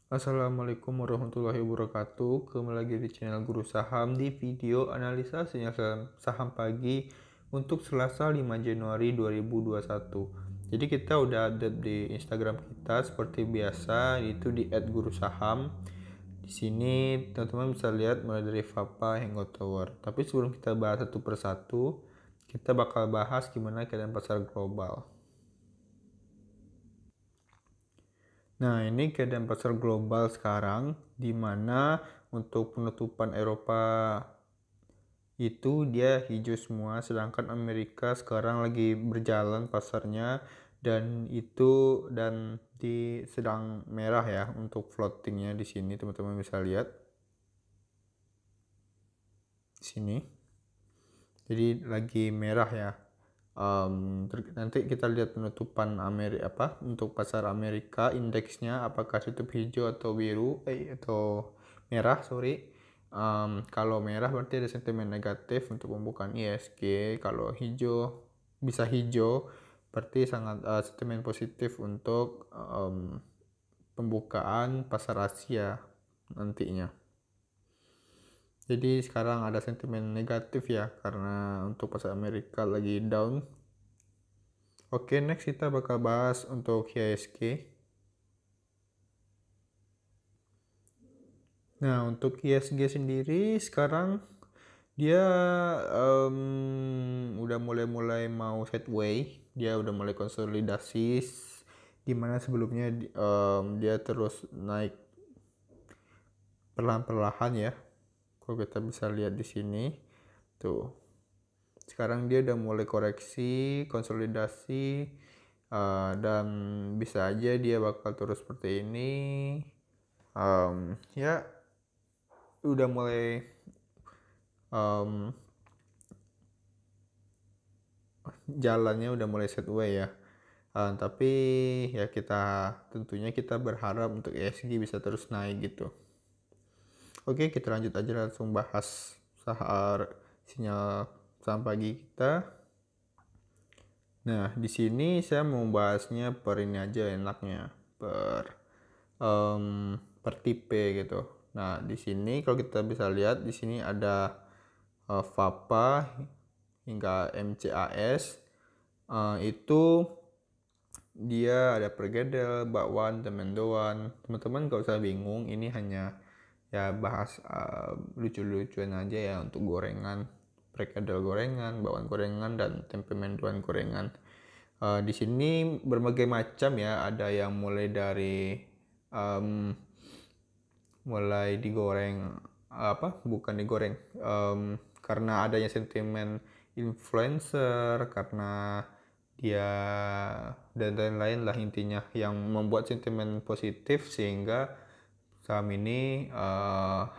Assalamualaikum warahmatullahi wabarakatuh. Kembali lagi di channel Guru Saham di video analisa sinyal saham pagi untuk Selasa 5 Januari 2021. Jadi kita udah update di Instagram kita seperti biasa, itu di @gurusaham. Di sini teman-teman bisa lihat mulai dari FAPA hingga Tower. Tapi sebelum kita bahas satu persatu, kita bakal bahas gimana keadaan pasar global. Nah, ini keadaan pasar global sekarang, di mana untuk penutupan Eropa itu dia hijau semua, sedangkan Amerika sekarang lagi berjalan pasarnya dan di sedang merah ya untuk floatingnya di sini teman-teman bisa lihat di sini. Jadi lagi merah ya. Nanti kita lihat penutupan Amerika untuk pasar Amerika indeksnya apakah tutup hijau atau biru atau merah sorry. Kalau merah berarti ada sentimen negatif untuk pembukaan ISG. Kalau hijau bisa hijau berarti sangat sentimen positif untuk pembukaan pasar Asia nantinya. Jadi sekarang ada sentimen negatif ya karena untuk pasar Amerika lagi down. Oke, next kita bakal bahas untuk IHSG. Nah, untuk IHSG sendiri sekarang dia udah mulai mau sideways, dia udah mulai konsolidasi, dimana sebelumnya dia terus naik perlahan-perlahan ya. Kalau kita bisa lihat di sini, tuh. Sekarang dia udah mulai koreksi, konsolidasi, dan bisa aja dia bakal terus seperti ini. Ya, udah mulai jalannya udah mulai setway ya. Tapi ya tentunya kita berharap untuk ESG bisa terus naik gitu. Oke, kita lanjut aja langsung bahas sinyal saham pagi kita. Nah, di sini saya mau bahasnya per ini aja enaknya, per tipe gitu. Nah, di sini kalau kita bisa lihat di sini ada FAPA hingga MCAS. Itu dia ada pergedel, bakwan, temendoan. Teman-teman gak usah bingung, ini hanya ya bahas lucu-lucuan aja ya untuk gorengan, perkedel gorengan, bakwan gorengan, dan tempe mendoan gorengan. Di sini berbagai macam ya, ada yang mulai dari mulai digoreng bukan digoreng karena adanya sentimen influencer, karena dia dan lain-lain lah intinya yang membuat sentimen positif sehingga saham ini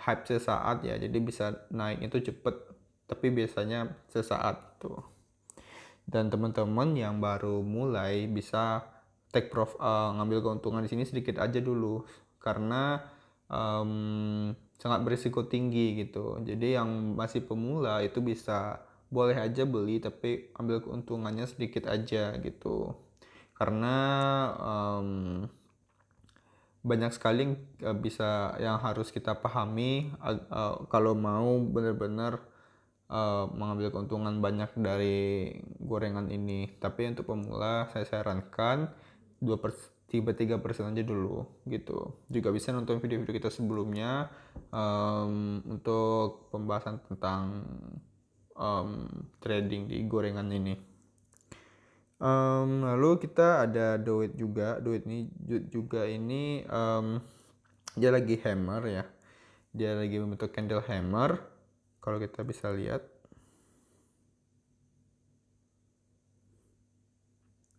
hype sesaat ya, jadi bisa naik itu cepet tapi biasanya sesaat tuh. Dan teman-teman yang baru mulai bisa ngambil keuntungan di sini sedikit aja dulu karena sangat berisiko tinggi gitu. Jadi yang masih pemula itu bisa boleh aja beli tapi ambil keuntungannya sedikit aja gitu. Karena banyak sekali bisa yang harus kita pahami kalau mau benar-benar mengambil keuntungan banyak dari gorengan ini. Tapi untuk pemula saya sarankan 2-3% aja dulu gitu. Juga bisa nonton video-video kita sebelumnya untuk pembahasan tentang trading di gorengan ini. Lalu kita ada Doit juga. Doit juga ini dia lagi hammer ya. Dia lagi membentuk candle hammer. Kalau kita bisa lihat.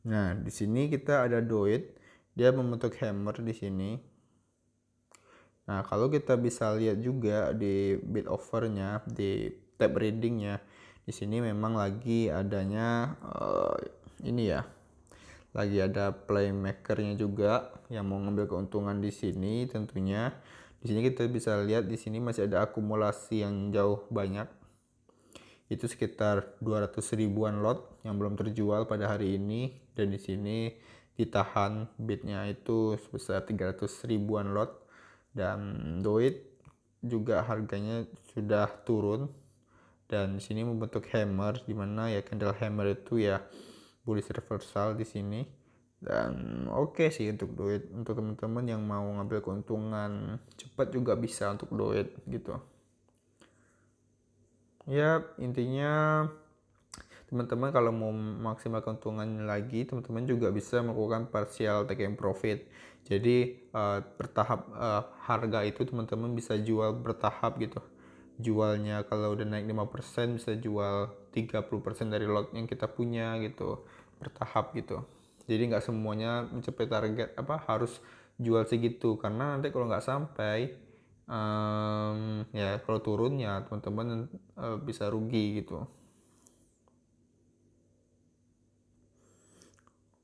Nah, di sini kita ada Doit. Dia membentuk hammer di sini. Nah, kalau kita bisa lihat juga di bid offernya, di tab readingnya, di sini memang lagi adanya ini ya. Lagi ada playmakernya juga yang mau ngambil keuntungan di sini tentunya. Di sini kita bisa lihat di sini masih ada akumulasi yang jauh banyak. Itu sekitar 200 ribuan lot yang belum terjual pada hari ini, dan di sini ditahan bidnya itu sebesar 300 ribuan lot. dan Doit juga harganya sudah turun, dan di sini membentuk hammer, dimana ya candle hammer itu ya bullish reversal di sini. Dan oke sih untuk Doit, untuk teman-teman yang mau ngambil keuntungan cepat juga bisa untuk Doit gitu ya. Intinya teman-teman kalau mau maksimal keuntungan lagi, teman-teman juga bisa melakukan partial taking profit. Jadi bertahap, harga itu teman-teman bisa jual bertahap gitu. Jualnya kalau udah naik 5% bisa jual 30% dari lot yang kita punya gitu, bertahap gitu. Jadi nggak semuanya mencapai target harus jual segitu, karena nanti kalau nggak sampai, ya kalau turun ya teman-teman bisa rugi gitu.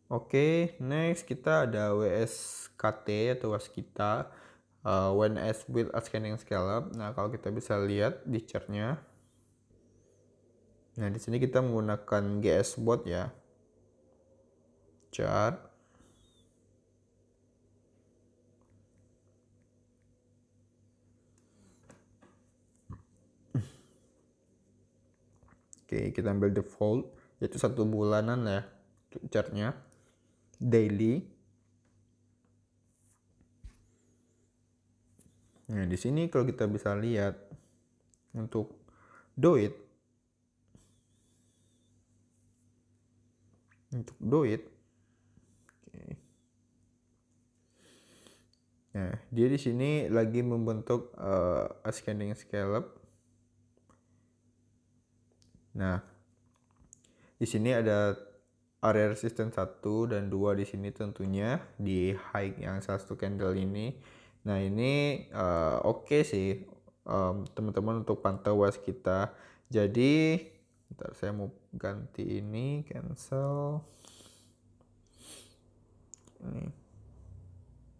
Oke, next kita ada WSKT atau Waskita, when as with a scanning scallop. Nah, kalau kita bisa lihat di chartnya, nah di sini kita menggunakan GS bot ya, chart. Oke, kita ambil default, yaitu 1 bulanan ya chartnya, daily. Nah, di sini kalau kita bisa lihat untuk Doit, oke. Nah, dia di sini lagi membentuk ascending scallop. Nah, di sini ada area resistance 1 dan 2 di sini tentunya di high yang salah satu candle ini. Nah, ini oke sih teman-teman untuk pantau was kita. Jadi, bentar saya mau ganti ini, cancel. Ini.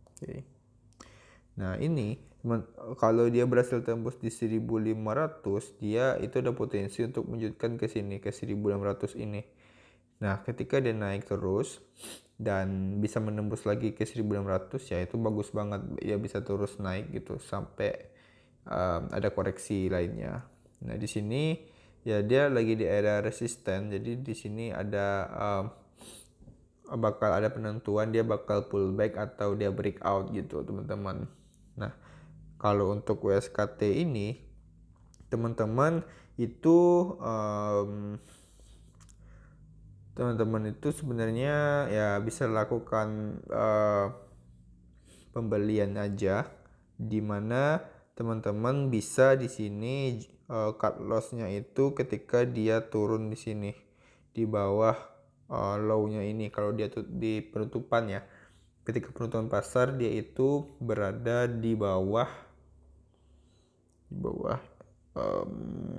Oke. Nah, ini kalau dia berhasil tembus di 1500, dia itu ada potensi untuk menunjukkan ke sini ke 1600 ini. Nah, ketika dia naik terus dan bisa menembus lagi ke 1600, ya itu bagus banget, ya bisa terus naik gitu sampai ada koreksi lainnya. Nah, di sini ya dia lagi di area resisten, jadi di sini ada bakal ada penentuan dia bakal pullback atau dia breakout gitu teman-teman. Nah, kalau untuk WSKT ini teman-teman itu teman-teman itu sebenarnya ya bisa lakukan pembelian aja, dimana teman-teman bisa di sini cut lossnya itu ketika dia turun di sini di bawah low-nya ini. Kalau dia tuh di penutupan ya, ketika penutupan pasar dia itu berada di bawah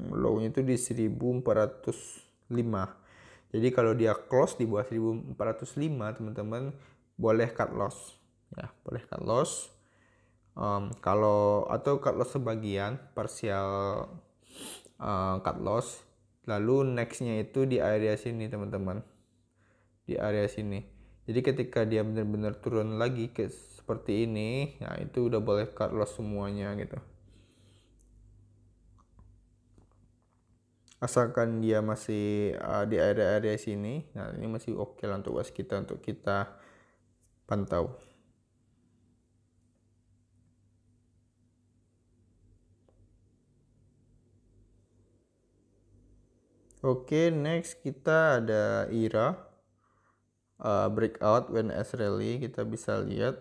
low-nya itu di 1405. Jadi kalau dia close di bawah 1405, teman-teman boleh cut loss ya, boleh cut loss. Kalau atau cut loss sebagian, partial cut loss. Lalu nextnya itu di area sini teman-teman, di area sini. Jadi ketika dia benar-benar turun lagi ke seperti ini, nah itu udah boleh cut loss semuanya gitu. Asalkan dia masih di area-area sini, nah ini masih oke lah untuk waskita untuk kita pantau. Oke, next kita ada IRA, breakout when as rally. Kita bisa lihat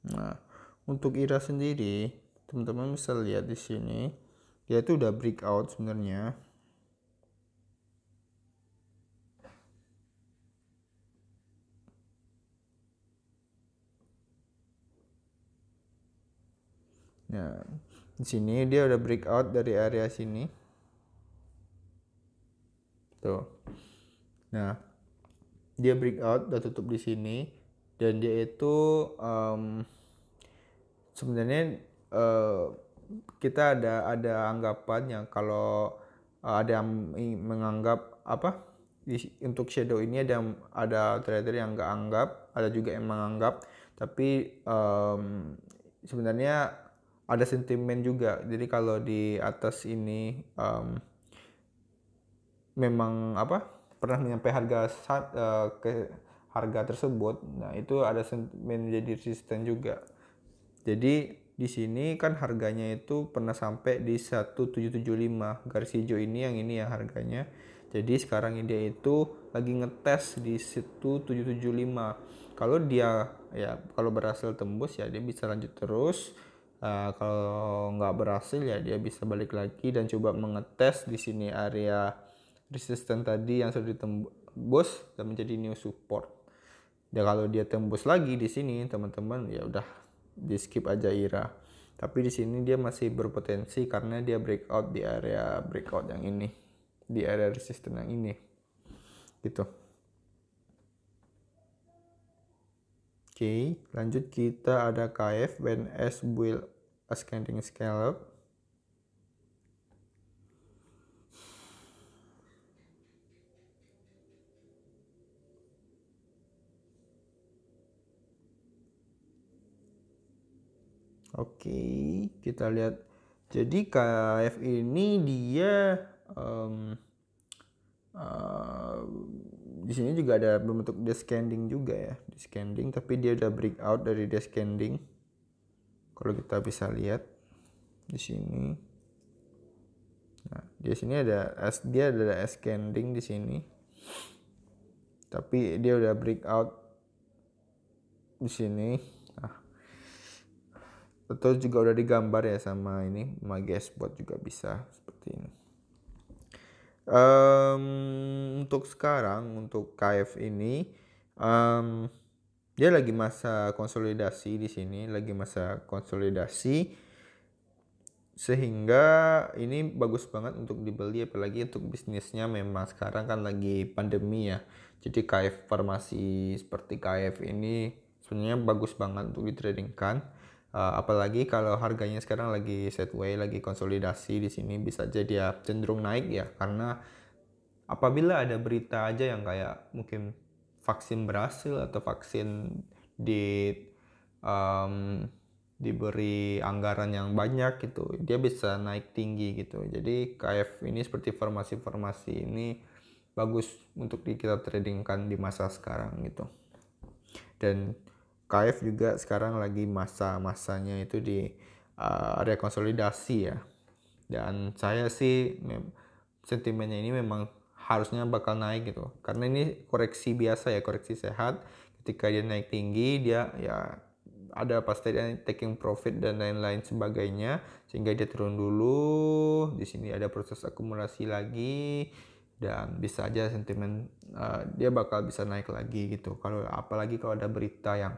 nah, untuk IRA sendiri, teman-teman bisa lihat di sini, dia itu udah breakout sebenarnya. Nah, di sini dia udah breakout dari area sini. Tuh. Nah, dia breakout udah tutup di sini, dan dia itu sebenarnya kita ada anggapan yang kalau ada yang menganggap apa untuk shadow ini ada trader yang nggak anggap, ada juga yang menganggap, tapi sebenarnya ada sentimen juga. Jadi kalau di atas ini memang pernah menyampai ke harga tersebut, nah itu ada sentimen menjadi resisten juga. Jadi di sini kan harganya itu pernah sampai di 1775, garis hijau ini yang harganya. Jadi sekarang dia itu lagi ngetes di 1775. Kalau berhasil tembus ya dia bisa lanjut terus. Kalau nggak berhasil ya dia bisa balik lagi dan coba mengetes di sini area resisten tadi yang sudah ditembus dan menjadi new support. Dan kalau dia tembus lagi di sini teman-teman, ya udah di skip aja IRA. Tapi di sini dia masih berpotensi karena dia breakout di area breakout yang ini, di area resisten yang ini, gitu. Oke, lanjut kita ada KF when S build ascending scallop. Oke, kita lihat. Jadi KF ini dia di sini juga ada berbentuk descending juga ya, descending, tapi dia udah breakout dari descending. Kalau kita bisa lihat di sini, nah di sini ada ascending di sini, tapi dia udah breakout di sini. Nah, atau juga udah digambar ya sama ini Magespot juga bisa seperti ini. Untuk sekarang untuk KF ini dia lagi masa konsolidasi di sini, lagi masa konsolidasi, sehingga ini bagus banget untuk dibeli, apalagi untuk bisnisnya. Memang sekarang kan lagi pandemi ya, jadi KF farmasi seperti KF ini sebenarnya bagus banget untuk ditradingkan. Apalagi kalau harganya sekarang lagi sideways, lagi konsolidasi di sini, bisa jadi ya cenderung naik ya, karena apabila ada berita aja yang kayak mungkin vaksin berhasil atau vaksin diberi anggaran yang banyak gitu, dia bisa naik tinggi gitu. Jadi KF ini seperti farmasi-farmasi ini bagus untuk kita tradingkan di masa sekarang gitu. Dan KF juga sekarang lagi masa-masanya itu di area konsolidasi ya. Dan saya sih sentimennya ini memang harusnya bakal naik gitu, karena ini koreksi biasa ya, koreksi sehat. Ketika dia naik tinggi, dia ya ada pasti dia taking profit dan lain-lain sebagainya, sehingga dia turun dulu. Di sini ada proses akumulasi lagi, dan bisa aja sentimen dia bakal bisa naik lagi gitu. Kalau apalagi kalau ada berita yang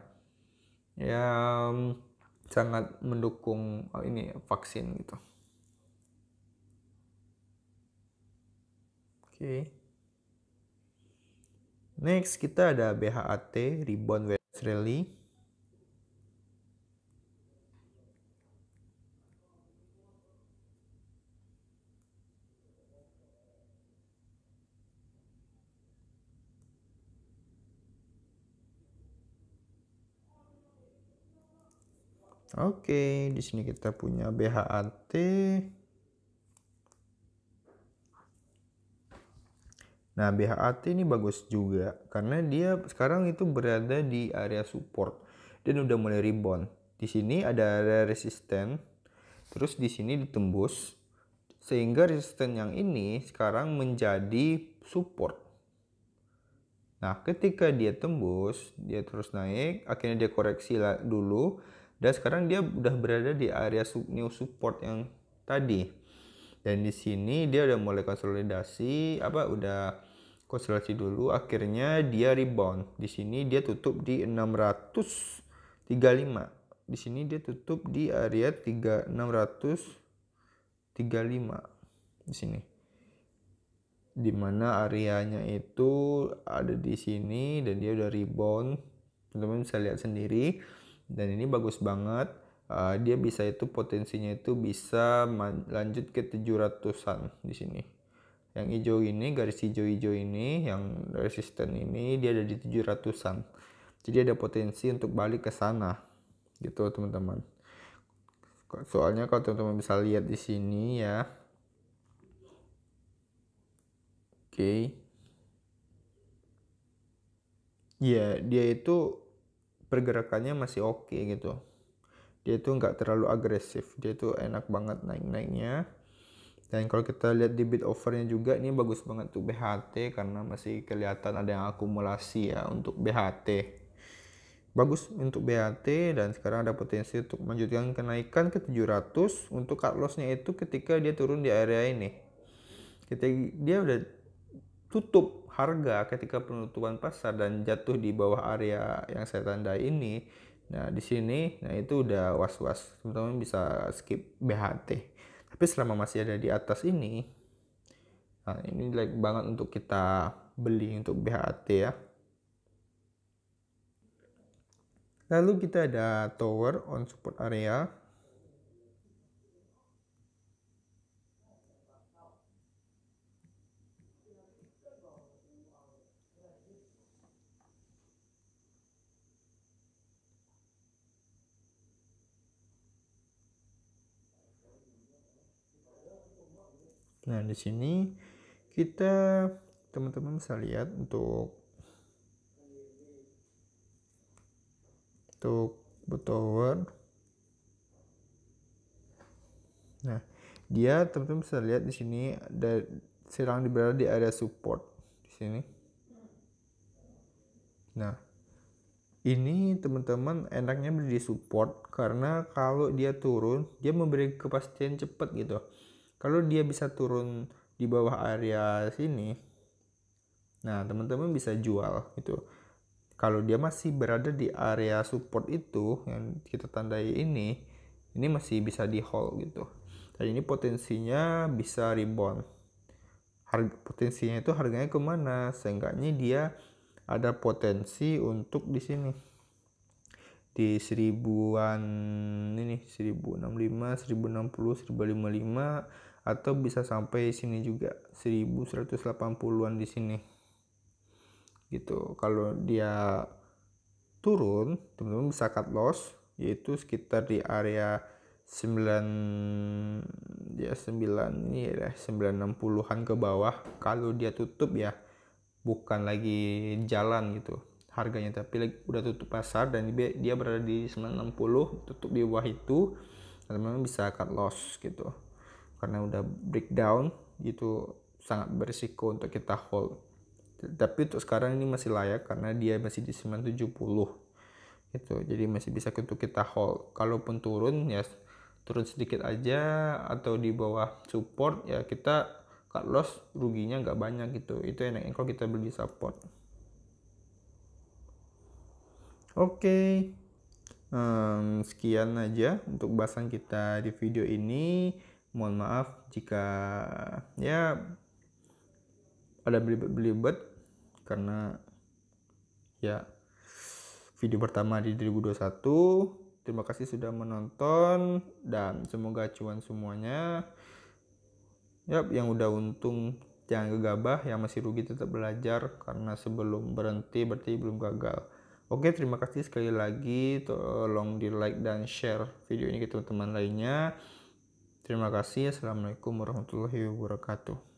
sangat mendukung ini vaksin gitu. Oke. Next kita ada BHAT Rebound West Rally. Oke, di sini kita punya BHAT. Nah, BHAT ini bagus juga karena dia sekarang itu berada di area support dan udah mulai rebound. Di sini ada area resisten, terus di sini ditembus, sehingga resisten yang ini sekarang menjadi support. Nah, ketika dia tembus, dia terus naik, akhirnya dia koreksi dulu, dan sekarang dia udah berada di area new support yang tadi. Dan di sini dia udah mulai konsolidasi, udah konsolidasi dulu, akhirnya dia rebound. Di sini dia tutup di 635. Di sini dia tutup di area 635 di sini. dimana areanya itu ada di sini dan dia udah rebound. Teman-teman bisa lihat sendiri, dan ini bagus banget. Dia bisa itu potensinya itu bisa lanjut ke 700-an di sini. Yang hijau ini, garis hijau-hijau ini, yang resisten ini dia ada di 700-an. Jadi ada potensi untuk balik ke sana gitu teman-teman. Soalnya kalau teman-teman bisa lihat di sini ya. Oke. Ya, dia itu pergerakannya masih oke gitu. Dia itu nggak terlalu agresif, dia itu enak banget naik-naiknya. Dan kalau kita lihat di bid overnya juga, ini bagus banget tuh BHT karena masih kelihatan ada yang akumulasi ya untuk BHT. Bagus untuk BHT, dan sekarang ada potensi untuk melanjutkan kenaikan ke 700. Untuk cut lossnya itu ketika dia turun di area ini. Ketika dia udah tutup harga ketika penutupan pasar dan jatuh di bawah area yang saya tandai ini. Nah, di sini nah itu udah was-was. Teman-teman bisa skip BHT. Tapi selama masih ada di atas ini, nah ini like banget untuk kita beli untuk BHT ya. Lalu kita ada tower on support area. Nah, di sini kita teman-teman bisa lihat untuk tower. Nah, dia teman-teman bisa lihat di sini ada sedang berada di area support di sini. Nah, ini teman-teman enaknya beli di support karena kalau dia turun, dia memberi kepastian cepat gitu. Kalau dia bisa turun di bawah area sini, nah teman-teman bisa jual gitu. Kalau dia masih berada di area support itu yang kita tandai ini masih bisa di hold gitu. Dan ini potensinya bisa rebound. Potensinya itu harganya kemana? Seenggaknya dia ada potensi untuk di sini di 1000-an ini, 1065, 1060, 1055, atau bisa sampai sini juga 1180-an di sini gitu. Kalau dia turun, teman-teman bisa cut loss yaitu sekitar di area 9 ya 9 ini ya 960-an ke bawah. Kalau dia tutup ya bukan lagi jalan gitu harganya, tapi udah tutup pasar dan dia berada di 960, tutup di bawah itu, teman-teman bisa cut loss gitu karena udah breakdown itu sangat berisiko untuk kita hold. Tapi untuk sekarang ini masih layak karena dia masih di 970 gitu, jadi masih bisa untuk kita hold. Kalaupun turun ya turun sedikit aja atau di bawah support ya kita cut loss, ruginya nggak banyak gitu. Itu enaknya kalau kita beli support. Oke, sekian aja untuk bahasan kita di video ini. Mohon maaf jika ya ada belibet karena ya video pertama di 2021. Terima kasih sudah menonton dan semoga cuan semuanya. Yap, yang udah untung jangan gegabah, yang masih rugi tetap belajar karena sebelum berhenti berarti belum gagal. Oke, terima kasih sekali lagi. Tolong di like dan share video ini ke teman-teman lainnya. Terima kasih. Assalamualaikum warahmatullahi wabarakatuh.